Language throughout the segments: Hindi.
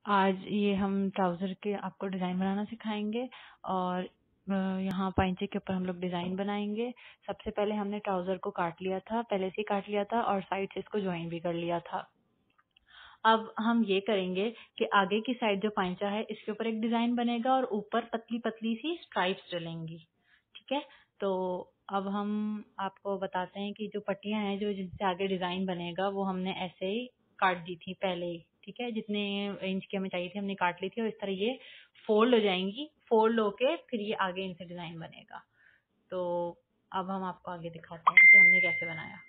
आज ये हम ट्राउज़र के आपको डिज़ाइन बनाना सिखाएंगे और यहाँ पाइंचे के ऊपर हम लोग डिज़ाइन बनाएंगे। सबसे पहले हमने ट्राउज़र को काट लिया था, पहले से ही काट लिया था और साइड से इसको ज्वाइन भी कर लिया था। अब हम ये करेंगे कि आगे की साइड जो पाइंचा है इसके ऊपर एक डिज़ाइन बनेगा और ऊपर पतली पतली सी स्ट्राइप्स डलेंगी। ठीक है, तो अब हम आपको बताते हैं कि जो पट्टियां हैं जो जिनसे आगे डिज़ाइन बनेगा वो हमने ऐसे ही काट दी थी पहले ही। ठीक है, जितने इंच की हमें चाहिए थी हमने काट ली थी और इस तरह ये फोल्ड हो जाएंगी। फोल्ड होके फिर ये आगे इनसे डिज़ाइन बनेगा। तो अब हम आपको आगे दिखाते हैं कि हमने कैसे बनाया।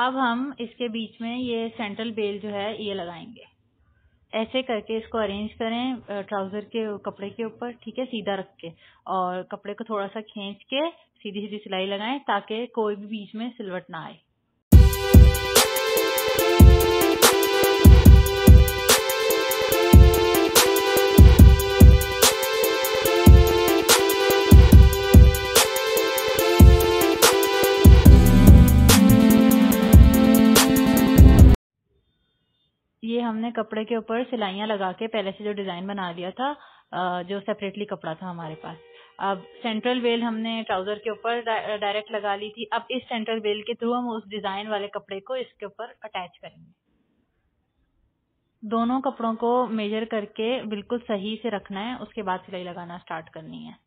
अब हम इसके बीच में ये सेंट्रल बेल जो है ये लगाएंगे। ऐसे करके इसको अरेंज करें ट्राउजर के कपड़े के ऊपर, ठीक है, सीधा रख के, और कपड़े को थोड़ा सा खींच के सीधी सीधी सिलाई लगाएं ताकि कोई भी बीच में सिलवट ना आए। ये हमने कपड़े के ऊपर सिलाइयाँ लगा के पहले से जो डिजाइन बना लिया था, जो सेपरेटली कपड़ा था हमारे पास। अब सेंट्रल बेल हमने ट्राउजर के ऊपर डायरेक्ट लगा ली थी। अब इस सेंट्रल बेल के थ्रू हम उस डिजाइन वाले कपड़े को इसके ऊपर अटैच करेंगे। दोनों कपड़ों को मेजर करके बिल्कुल सही से रखना है, उसके बाद सिलाई लगाना स्टार्ट करनी है।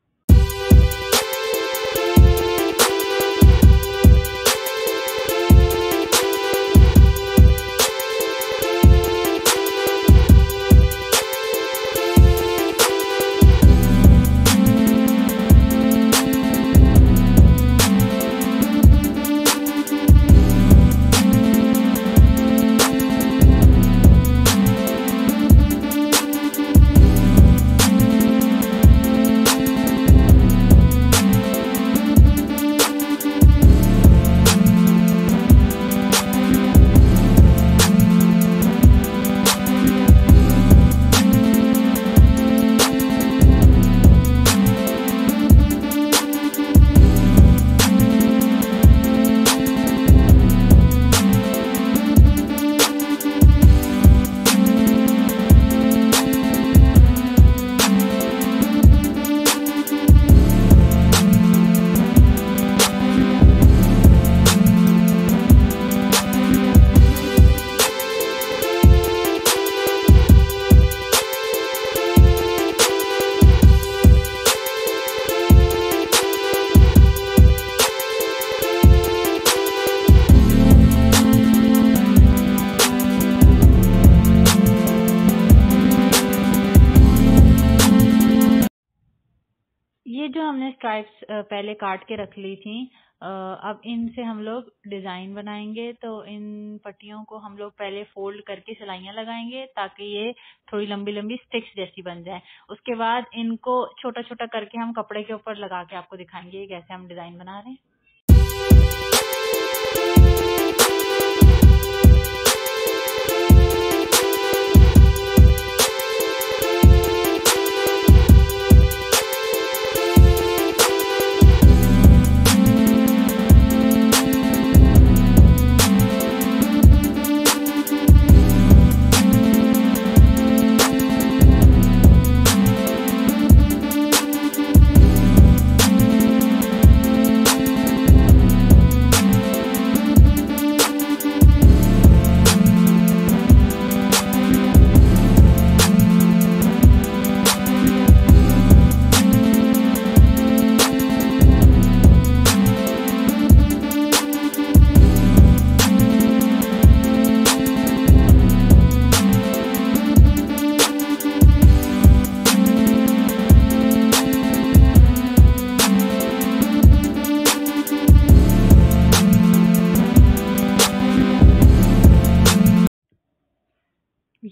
ये जो हमने स्ट्राइप्स पहले काट के रख ली थी, अब इनसे हम लोग डिजाइन बनाएंगे। तो इन पट्टियों को हम लोग पहले फोल्ड करके सिलाइयाँ लगाएंगे ताकि ये थोड़ी लंबी लंबी स्टिक्स जैसी बन जाए। उसके बाद इनको छोटा छोटा करके हम कपड़े के ऊपर लगा के आपको दिखाएंगे कैसे हम डिजाइन बना रहे हैं।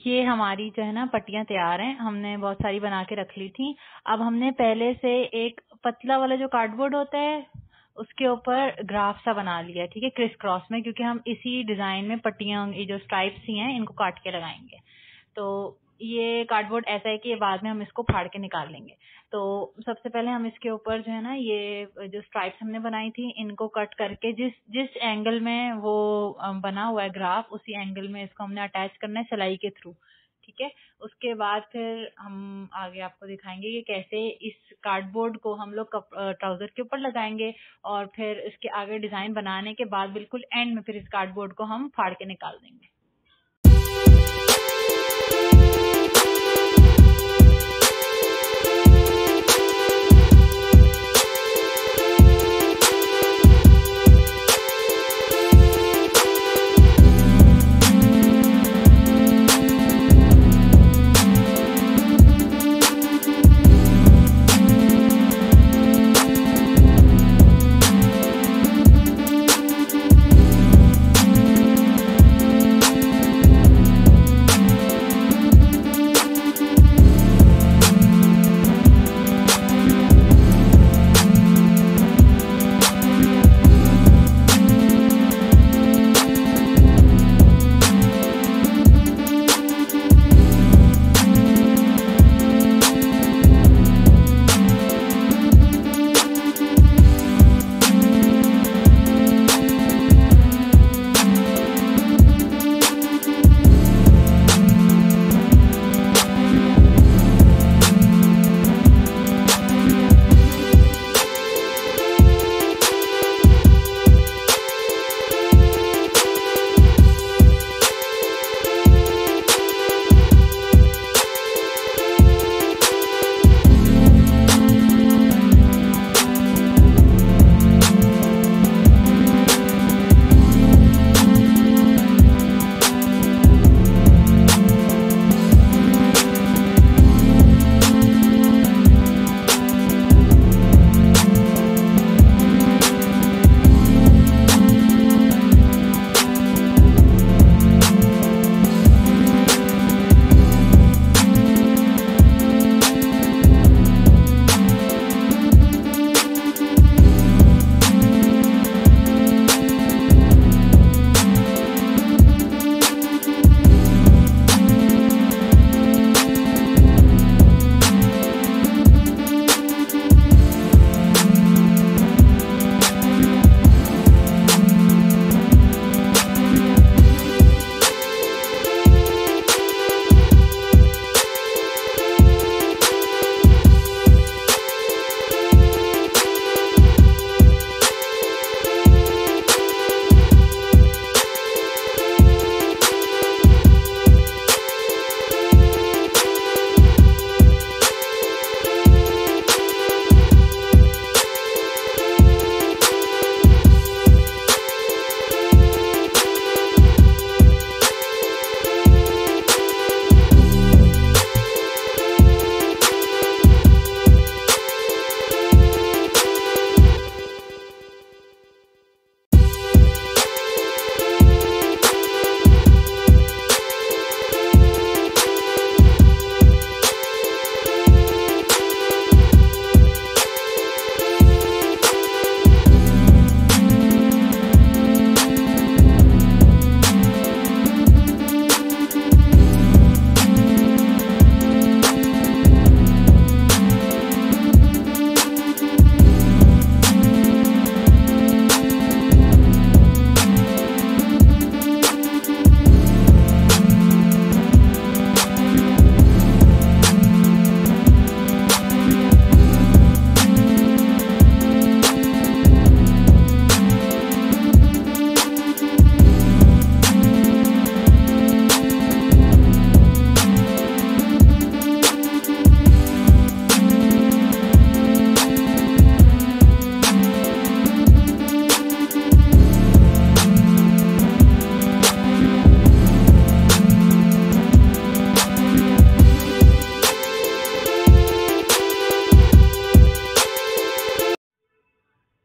ये हमारी जो है ना पट्टियां तैयार हैं, हमने बहुत सारी बना के रख ली थी। अब हमने पहले से एक पतला वाला जो कार्डबोर्ड होता है उसके ऊपर ग्राफ सा बना लिया है, ठीक है, क्रिस क्रॉस में, क्योंकि हम इसी डिजाइन में पट्टियां, ये जो स्ट्राइप्स ही हैं, इनको काट के लगाएंगे। तो ये कार्डबोर्ड ऐसा है कि ये बाद में हम इसको फाड़ के निकाल लेंगे। तो सबसे पहले हम इसके ऊपर जो है ना ये जो स्ट्राइप्स हमने बनाई थी इनको कट करके जिस एंगल में वो बना हुआ है ग्राफ, उसी एंगल में इसको हमने अटैच करना है सिलाई के थ्रू, ठीक है। उसके बाद फिर हम आगे आपको दिखाएंगे कि कैसे इस कार्डबोर्ड को हम लोग ट्राउजर के ऊपर लगाएंगे, और फिर इसके आगे डिजाइन बनाने के बाद बिल्कुल एंड में फिर इस कार्डबोर्ड को हम फाड़ के निकाल देंगे।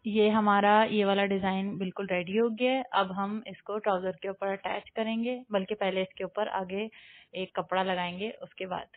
ये हमारा ये वाला डिज़ाइन बिल्कुल रेडी हो गया है। अब हम इसको ट्राउज़र के ऊपर अटैच करेंगे, बल्कि पहले इसके ऊपर आगे एक कपड़ा लगाएंगे उसके बाद।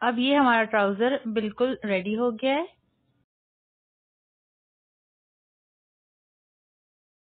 अब ये हमारा ट्राउज़र बिल्कुल रेडी हो गया है।